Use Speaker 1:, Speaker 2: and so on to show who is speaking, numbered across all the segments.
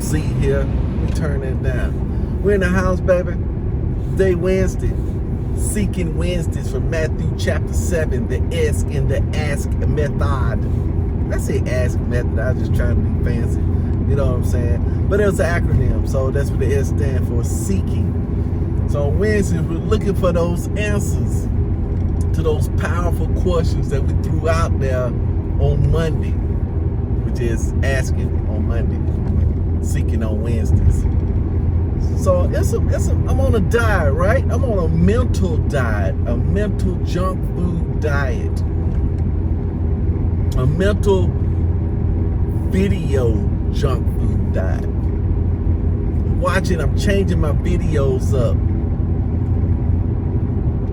Speaker 1: seat here. Let me turn that down. We're in the house, baby. Today, Wednesday. Seeking Wednesdays from Matthew chapter 7, the Ask in the Ask method. I say ask method, I was just trying to be fancy. You know what I'm saying? But it was an acronym, so that's what the S stands for, seeking. So on Wednesdays, we're looking for those answers to those powerful questions that we threw out there on Monday, which is asking on Monday, seeking on Wednesdays. So I'm on a diet, right? I'm on a mental diet, a mental junk food diet, a mental video junk food diet. I'm changing my videos up.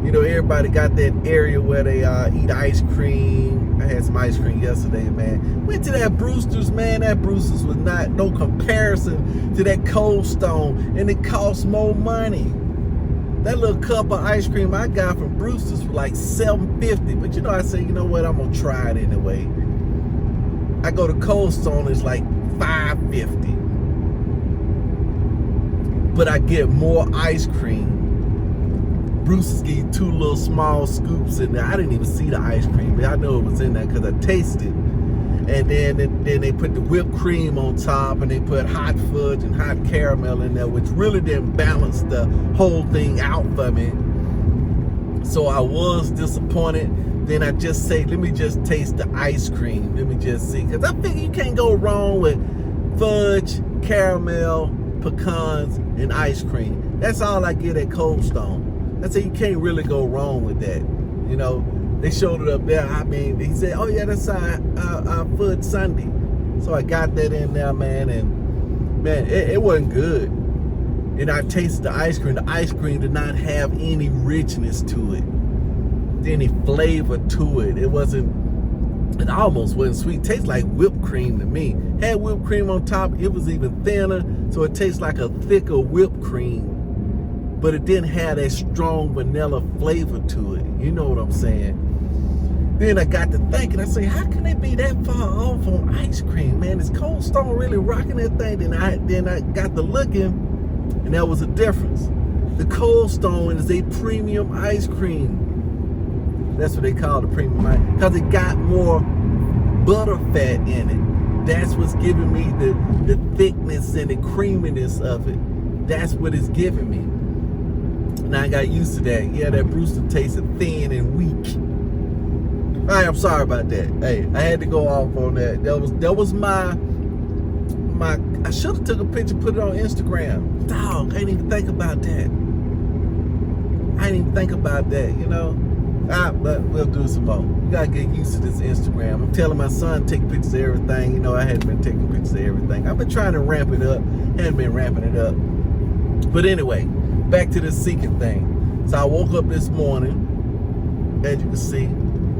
Speaker 1: You know, everybody got that area where they eat ice cream. I had some ice cream yesterday, man. Went to that Brewster's, man. That Brewster's was no comparison to that Cold Stone, and it cost more money. That little cup of ice cream I got from Brewster's was like $7.50. But you know, I said, you know what? I'm gonna try it anyway. I go to Cold Stone, it's like $5.50. But I get more ice cream. Bruce's give you 2 little small scoops in there. I didn't even see the ice cream, but I know it was in there because I tasted it. And then they put the whipped cream on top, and they put hot fudge and hot caramel in there, which really didn't balance the whole thing out for me. So I was disappointed. Then I just say, let me just taste the ice cream. Let me just see. Because I figure you can't go wrong with fudge, caramel, pecans, and ice cream. That's all I get at Cold Stone. I say you can't really go wrong with that. You know, they showed it up there. I mean, he said, oh yeah, that's our fudge sundae. So I got that in there, man, and man, it wasn't good. And I tasted the ice cream. The ice cream did not have any richness to it, any flavor to it. It almost wasn't sweet. It tastes like whipped cream to me. Had whipped cream on top, it was even thinner, so it tastes like a thicker whipped cream. But it didn't have that strong vanilla flavor to it. You know what I'm saying? Then I got to thinking, I say, how can they be that far off on ice cream, man? Is Cold Stone really rocking that thing? Then I got to looking, and that was a difference. The Cold Stone is a premium ice cream. That's what they call the premium ice, because it got more butter fat in it. That's what's giving me the thickness and the creaminess of it. That's what it's giving me. And I got used to that. Yeah, that Brewster tasted thin and weak. All right, I'm sorry about that. Hey, I had to go off on that. That was my. I should have took a picture, put it on Instagram. Dog, I didn't even think about that. You know. But we'll do some more. You gotta get used to this Instagram. I'm telling my son take pictures of everything. You know, I hadn't been taking pictures of everything. I've been trying to ramp it up. Hadn't been ramping it up. But anyway, back to the seeking thing. So I woke up this morning, as you can see,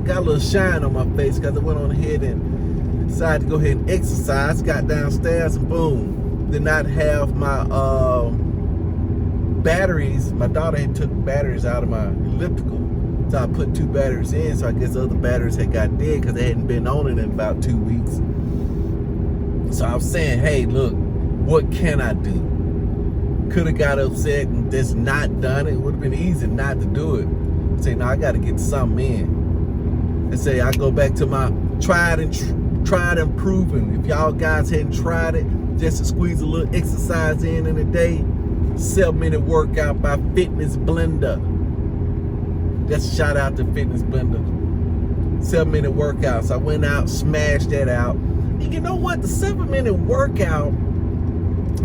Speaker 1: got a little shine on my face because I went on ahead and decided to go ahead and exercise. Got downstairs and boom, did not have my batteries. My daughter had took batteries out of my elliptical. So I put 2 batteries in, so I guess the other batteries had got dead because they hadn't been on it in about 2 weeks. So I was saying, hey, look, what can I do? Could have got upset and just not done it. It would have been easy not to do it. I say, no, I got to get something in. I say, I go back to my tried and proven. If y'all guys hadn't tried it, just to squeeze a little exercise in a day, 7-minute workout by Fitness Blender. Just a shout out to Fitness Blender. 7-minute workouts. I went out, smashed that out. And you know what? The 7-minute workout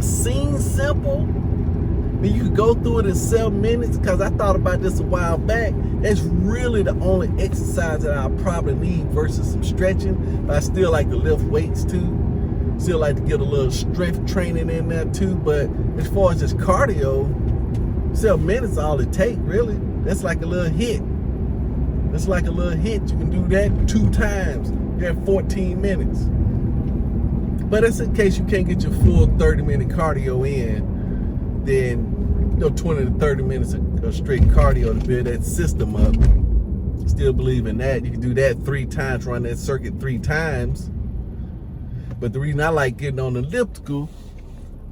Speaker 1: seems simple. I mean, you could go through it in 7 minutes, because I thought about this a while back. It's really the only exercise that I'll probably need versus some stretching. But I still like to lift weights too. Still like to get a little strength training in there too. But as far as just cardio, 7 minutes all it takes, really. That's like a little hit. That's like a little hit. You can do that 2 times. You have 14 minutes. But that's in case you can't get your full 30-minute cardio in. Then, 20 to 30 minutes of straight cardio to build that system up. Still believe in that. You can do that 3 times, run that circuit 3 times. But the reason I like getting on the elliptical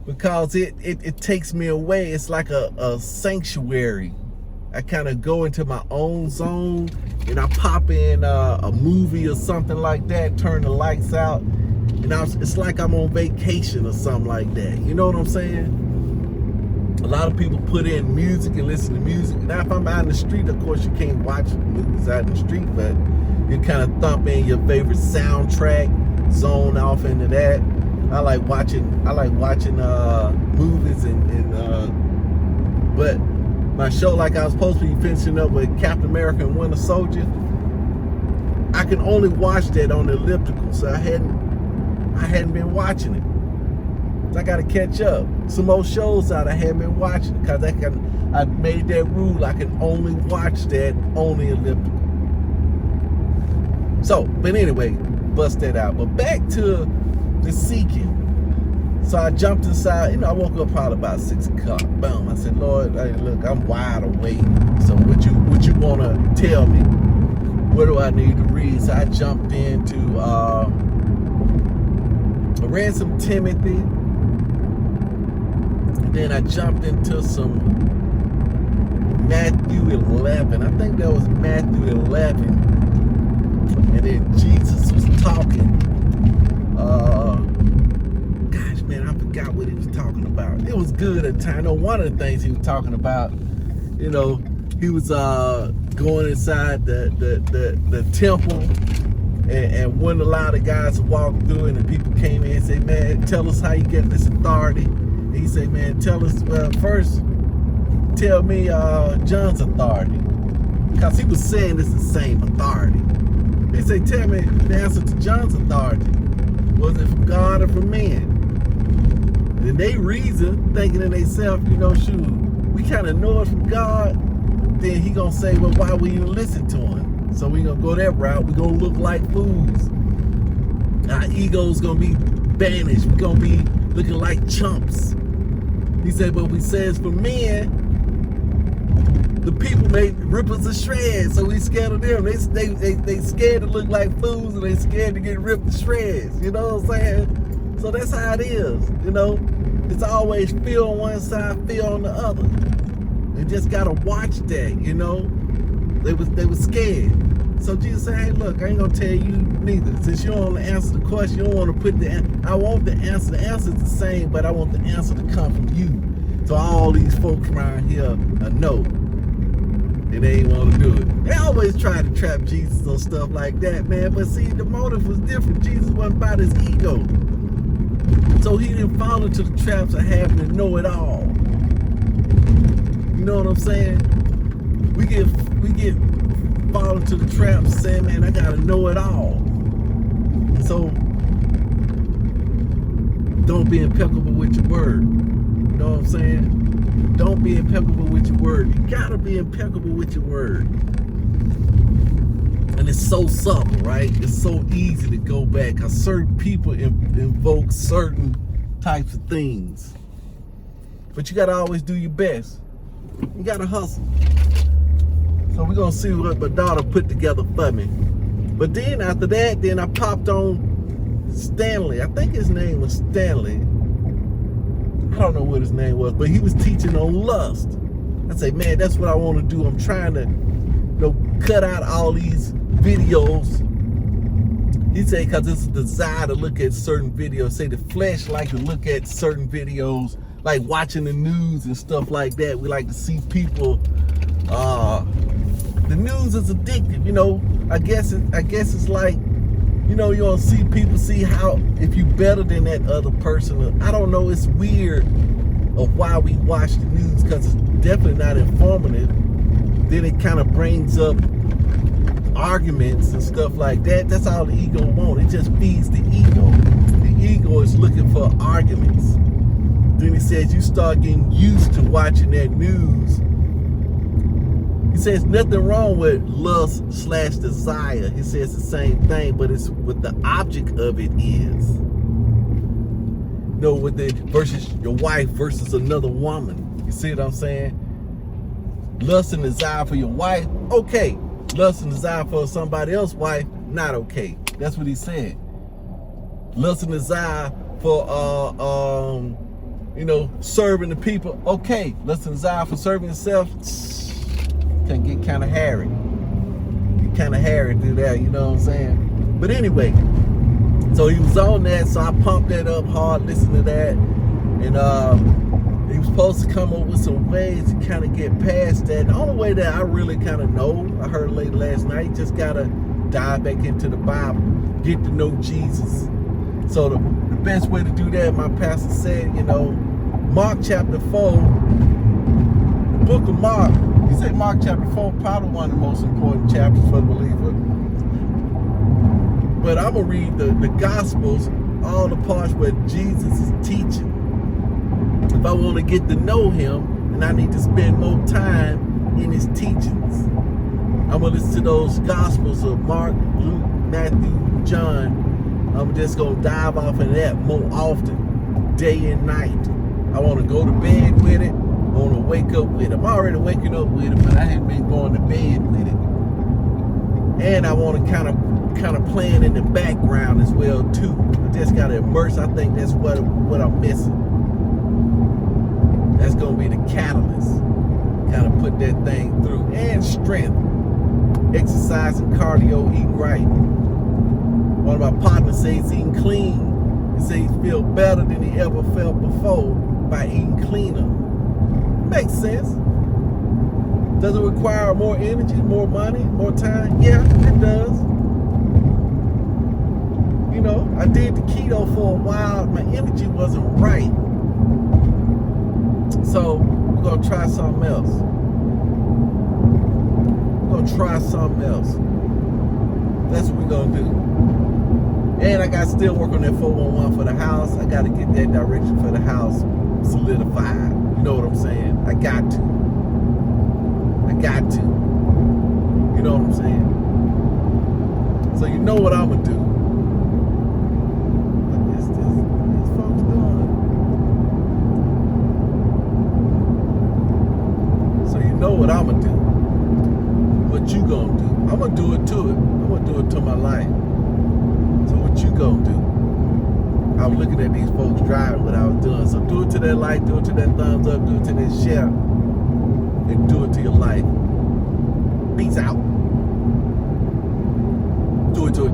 Speaker 1: because it takes me away. It's like a sanctuary. I kind of go into my own zone, and I pop in a movie or something like that, turn the lights out, and it's like I'm on vacation or something like that. You know what I'm saying? A lot of people put in music and listen to music. Now, if I'm out in the street, of course, you can't watch movies out in the street, but you kind of thump in your favorite soundtrack, zone off into that. I like watching movies but my show, like I was supposed to be finishing up with Captain America and Winter Soldier, I can only watch that on the elliptical, so I hadn't been watching it. So I got to catch up. Some more shows out I hadn't been watching because I made that rule. I can only watch that on the elliptical. So, but anyway, bust that out. But back to the seeking. So I jumped inside. I woke up probably about 6 o'clock. Boom. I said, Lord, hey, look, I'm wide awake. So what you want to tell me? What do I need to read? So I jumped into, I read some Timothy. And then I jumped into some Matthew 11. I think that was Matthew 11. And then Jesus was talking. Gosh, man, I forgot what he was talking about. It was good at the time. I know one of the things he was talking about, he was going inside the temple, and wouldn't allow the guys to walk through it, and the people came in and said, man, tell us how you get this authority. And he said, man, tell us, first, tell me John's authority. Because he was saying it's the same authority. He said, tell me the answer to John's authority. Was it from God or from men? Then they reason, thinking to themselves, shoot, we kind of know it from God. Then he gonna say, well, why we even listen to him? So we gonna go that route. We gonna look like fools. Our ego's gonna be banished. We gonna be looking like chumps. He said, but if we say it's for men, the people may rip us to shreds, so we scared of them. They scared to look like fools, and they scared to get ripped to shreds. You know what I'm saying? So that's how it is. It's always fear on one side, fear on the other. They just gotta watch that. They was scared. So Jesus said, hey, look, I ain't gonna tell you neither. Since you don't want to answer the question, you don't want to put I want the answer. The answer's the same, but I want the answer to come from you. So all these folks around here know. And they ain't want to do it. They always try to trap Jesus on stuff like that, man. But see, the motive was different. Jesus wasn't about his ego. So he didn't fall into the traps of having to know it all. You know what I'm saying? We get fall into the traps saying, man, I gotta know it all. So don't be impeccable with your word. You know what I'm saying? Don't be impeccable with your word. You gotta be impeccable with your word. And it's so subtle, right? It's so easy to go back because certain people invoke certain types of things. But you gotta always do your best. You gotta hustle. So we're gonna see what my daughter put together for me. But then after that, then I popped on Stanley. I think his name was Stanley. I don't know what his name was, but he was teaching on lust. I say, man, that's what I want to do. I'm trying to, cut out all these videos. He said, because it's a desire to look at certain videos. Say the flesh like to look at certain videos, like watching the news and stuff like that. We like to see people. The news is addictive, I guess it's like, you don't see people see how, if you better than that other person. I don't know, it's weird of why we watch the news, because it's definitely not informative. Then it kind of brings up arguments and stuff like that. That's all the ego wants. It just feeds the ego. The ego is looking for arguments. Then he says you start getting used to watching that news. He says nothing wrong with lust/desire. He says the same thing, but it's what the object of it is. With the versus your wife versus another woman. You see what I'm saying? Lust and desire for your wife, okay. Lust and desire for somebody else's wife, not okay. That's what he said. Lust and desire for serving the people. Okay, listen, desire for serving yourself can get kind of hairy. Get kind of hairy through that, you know what I'm saying? But anyway, so he was on that, so I pumped that up hard, listened to that, and he was supposed to come up with some ways to kind of get past that. And the only way that I really kind of know, I heard late last night, just gotta dive back into the Bible, get to know Jesus. So the best way to do that, my pastor said, Mark chapter 4, the book of Mark, he said Mark chapter 4, probably one of the most important chapters for the believer. But I'm going to read the Gospels, all the parts where Jesus is teaching. If I want to get to know him, then I need to spend more time in his teachings. I'm going to listen to those Gospels of Mark, Luke, Matthew, John. I'm just going to dive off of that more often, day and night. I want to go to bed with it. I want to wake up with it. I'm already waking up with it, but I haven't been going to bed with it. And I want to kind of playing in the background as well too. I just got to immerse. I think that's what I'm missing. That's going to be the catalyst. Kind of put that thing through. And strength. Exercise and cardio, eating right. One of my partners says eating clean. He says he feels better than he ever felt before by eating cleaner. Makes sense. Does it require more energy, more money, more time? Yeah, it does. I did the keto for a while. My energy wasn't right. So we're going to try something else. That's what we're going to do. And I got to still work on that 411 for the house. I got to get that direction for the house solidified. You know what I'm saying? I got to. You know what I'm saying? So you know what I'm going to do. What is these folks doing? So you know what I'm going to do. What you going to do? I'm going to do it to it. I'm going to do it to my life. So what you gonna do? I was looking at these folks driving what I was doing. So do it to that like, do it to that thumbs up, do it to that share, and do it to your life. Peace out. Do it to it.